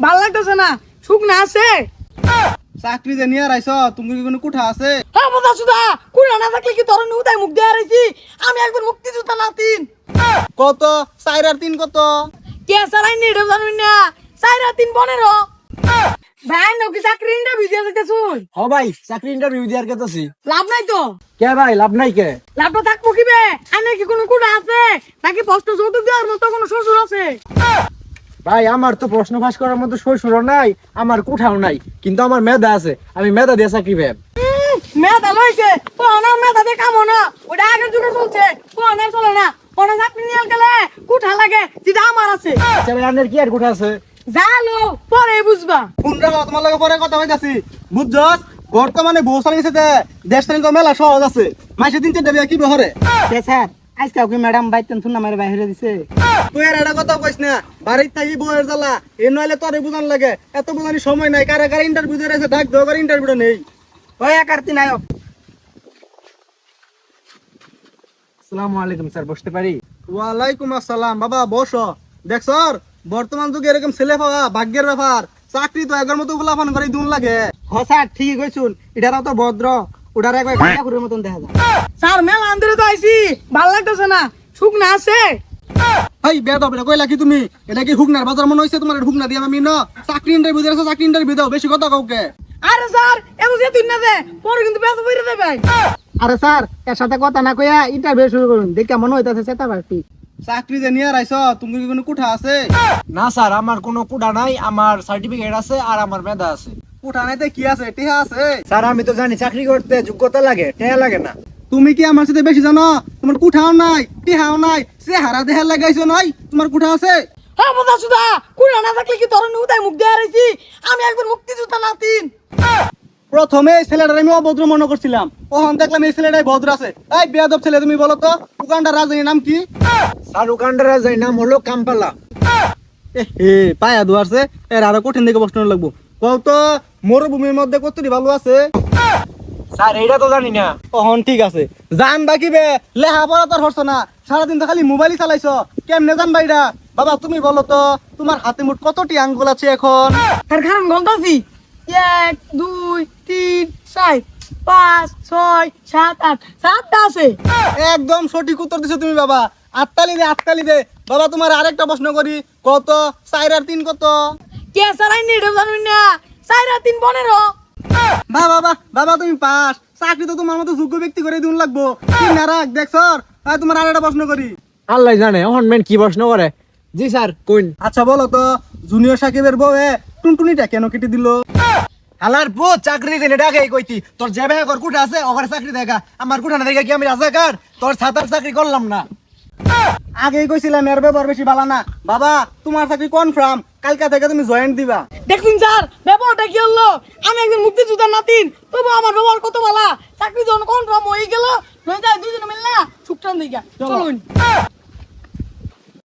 ভাল লাগতেছে না, সুখ না আছে। চাকরি যে নিয়ে আইছ, তুমি কি কোনো কুঠা আছে? হ্যাঁ বোঝা সুদা, কুড়া না থাকলে কি তোর উদয় মুখ দিয়ে আইছি? আমি একজন মুক্তিযোদ্ধা নাতিন। কত 4 আর 3 কত? কে সারাই নেড়ে জানুই না, 4 আর 3 15। ভাই নকি চাকরি ইন্টারভিউ দিয়ে দিতেছুন। হ ভাই, চাকরি ইন্টারভিউ দিয়ার কেতেছি। লাভ নাই তো। কে ভাই, লাভ নাই কে? লাভটা থাকবো কি বে? আনে কি কোনো কুড়া আছে নাকি প্রশ্ন যৌতুক দেওয়ার মতো কোনো শ্বশুর আছে? ভাই আমার তো প্রশ্ন ফাঁস করার মতো শ্বশুরও নাই, আমার কুঠাও নাই, কিন্তু আমার মেধা আছে, আমি মেধা দিয়ে চাকরি পাব। মেধা লইছে তো না, মেধা দিয়ে কামো না, ওটা আগের যুগে চলছে, তো না চলে না। কোন চাকরি নিয়ে গেলে কুঠা লাগে, যেটা আমার আছে। আচ্ছা ভাই, আপনার কি আর কুঠা আছে? জানো পরে বুঝবা। ফোন রাখো, তোমার লগে পরে কথা কইতাছি। বুঝছস? বর্তমানে বউ চালিয়েছে তে দেশ চালিয়ে মেলা সহজ আছে। মাসে 3-4 দেবে কি বহরে? স্যার আজকে কি ম্যাডাম বাইতেন থুন আমার বাইরে দিছে। তুই আর এটা কথা কইস না, বাড়ির থাকি বউয়ের জ্বালা এ নইলে তোরে বুঝান লাগে। এত বুঝানি সময় নাই, কারে কারে ইন্টারভিউ দিয়ে রেছে, ডাক দাও, ইন্টারভিউটা নেই। ওই একারতি নায়ক। আসসালামু আলাইকুম স্যার, বসতে পারি? ওয়ালাইকুম আসসালাম। বাবা বসো। দেখছ বর্তমান যুগে এরকম ছেলে পাওয়া ভাগ্যের ব্যাপার। চাকরি তো এগার মতো গোলাপান করে দুন লাগে। হ স্যার ঠিকই কইছুন, এটারাও তো ভদ্র, ওটার একবার ঠাকুরের মতন দেখা যায়। স্যার মেলা আন্দরে তো আইছি, ভাল লাগতেছে না, সুখ না আছে। হাই বেদব, এটা কইলা কি তুমি? এটা কি হুকনার বাজার মনে হইছে তোমার? হুকনা দিয়ে আমি ন চাকরি ইন্টারভিউ দিয়েছো, চাকরি ইন্টারভিউ দাও, বেশি কথা কাউকে। আরে স্যার এত যে তুই না দে, পরে কিন্তু পেঁচা বইরে দেবে। আরে স্যার এর সাথে কথা না কইয়া ইন্টারভিউ শুরু করুন, দেখে মনে হইতাছে সেটা পার্টি। চাকরি যে নিয়ে আইছো, তুমি কি কোনো কুঠা আছে? না স্যার, আমার কোনো কুঠা নাই, আমার সার্টিফিকেট আছে আর আমার মেধা আছে। কুঠা নাইতে কি আছে? টিহা আছে। স্যার আমি তো জানি চাকরি করতে যোগ্যতা লাগে, টেয়া লাগে না। তুমি কি আমার সাথে বেশি জানো? তোমার কুঠাও নাই, টিহাও নাই, চেহারা দেহা লাগাইছো নাই, তোমার কুঠা আছে? হ্যাঁ বোঝা সুদা, কুড়া না থাকলে কি তোর উদয় মুখ দিয়ে আইছি? আমি একজন মুক্তিযোদ্ধা নাতিন। প্রথমে এই ছেলেটার আমি অভদ্র মনে করছিলাম, ওখান দেখলাম এই ছেলেটাই ভদ্র আছে। এই বেয়াদব ছেলে, তুমি বলো তো উগান্ডার রাজধানীর নাম কি? স্যার উগান্ডার রাজধানীর নাম হলো কাম্পালা। এ পায়া দুয়ারছে, এর আরো কঠিন দিকে প্রশ্ন লাগবো। কও তো মরুভূমির মধ্যে কতটি ভালো আছে? স্যার এইটা তো জানি না। ওহন ঠিক আছে, জান বাকি বে লেহা পড়া তোর হরছ না, সারাদিন তো খালি মোবাইলই চালাইছো, কেমনে জানবা এটা? বাবা তুমি বলো তো, তোমার হাতে মোট কতটি আঙ্গুল আছে এখন? তার কারণ গন্তাছি 1 2 3 4 5 6 7 8 7টা আছে। একদম সঠিক উত্তর দিছো তুমি বাবা, আটতালি দে আটতালি দে। বাবা তোমার আরেকটা প্রশ্ন করি, কত 4 আর 3 কত? কে সারাই নেড়ে জানুই না, 4 আর 3 15। বাবা বাবা বাবা তুমি পাস, চাকরি তো তোমার মতো যোগ্য ব্যক্তি করে দিন লাগবো। কি না রাখ দেখ স্যার। তোমার আরেকটা প্রশ্ন করি। আল্লাহ জানে এখন মেন কি প্রশ্ন করে। জি স্যার কোন? আচ্ছা বলো তো, জুনিয়র সাকিবের বউ টুনটুনিটা কেন কেটে দিল? হালার পো চাকরি দিনে ডাকে কইতি তোর যে ভাই কর কুঠা আছে ওখানে চাকরি দেখা, আমার কুঠা না দেখা কি আমি রাজাকার? তোর ছাতার চাকরি করলাম না। আগেই কইছিলাম এর ব্যবহার বেশি ভালো না। বাবা তোমার চাকরি কনফার্ম, কালকা থেকে তুমি জয়েন দিবা। দেখুন স্যার ব্যাপারটা কি হলো, আমি একজন মুক্তিযোদ্ধা নাতিন, তবু আমার ব্যবহার কত ভালো। চাকরি যখন কনফার্ম হয়ে গেল, নয় যায় দুজনে মিললা সুখটান দিকা চলুন।